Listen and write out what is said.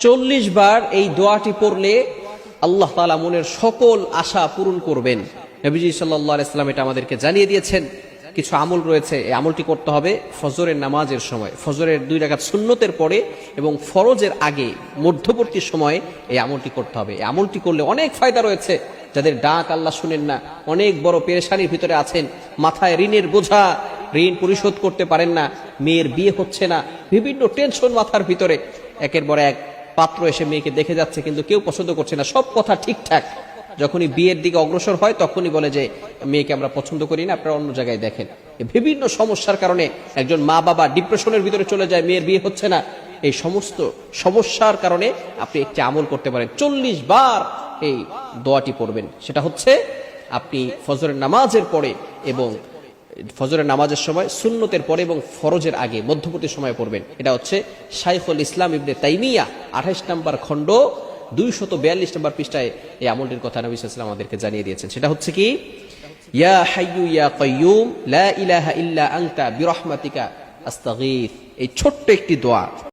40 বার এই দোয়াটি পড়লে আল্লাহ তাআলা মনের সকল আশা পূরণ করবেন। নবীজি সাল্লাল্লাহু আলাইহি ওয়াসাল্লাম এটা আমাদেরকে জানিয়ে দিয়েছেন। কিছু আমল রয়েছে, এই আমলটি করতে হবে ফজরের নামাজের সময়, ফজরের 2 রাকাত সুন্নতের পরে এবং ফরজের আগে মধ্যবর্তী সময়ে এই আমলটি করতে হবে। এই আমলটি করলে অনেক ফায়দা রয়েছে। যাদের ডাক আল্লাহ শুনেন না, অনেক বড় পেরেশানির ভিতরে আছেন, মাথায় ঋণের বোঝা, ঋণ পরিশোধ করতে পারেন না, মেয়ের বিয়ে হচ্ছে না, বিভিন্ন টেনশন মাথার ভিতরে, একের পর এক পাত্র এসে মেয়েকে দেখে যাচ্ছে কিন্তু কেউ পছন্দ করছে না, সব কথা ঠিকঠাক, যখনই বিয়ের দিকে অগ্রসর হয় তখনই বলে যে মেয়েকে আমরা পছন্দ করি না, আপনারা অন্য জায়গায় দেখেন। বিভিন্ন সমস্যার কারণে একজন মা বাবা ডিপ্রেশনের ভিতরে চলে যায়, মেয়ের বিয়ে হচ্ছে না। এই সমস্ত সমস্যার কারণে আপনি একটি আমল করতে পারেন, 40 বার এই দোয়াটি পড়বেন। সেটা হচ্ছে আপনি ফজরের নামাজের পরে এবং ফজরের নামাজের সময়, সুন্নতের পরে এবং ফরজের আগে মধ্যবর্তী সময় পড়বেন। এটা হচ্ছে শাইখুল ইসলাম ইবনে তাইমিয়া 28 নম্বর খণ্ড 242 নম্বর পৃষ্ঠায় এই আমলটির কথা নবী সাল্লাল্লাহু আলাইহি ওয়াসাল্লাম আমাদেরকে জানিয়ে দিয়েছেন। সেটা হচ্ছে কি, ইয়া হাইয়ু ইয়া কাইয়ুম লা ইলাহা ইল্লা আনতা বিরহমাতিকা আস্তাগীথ। এই ছোট্ট একটি দোয়া।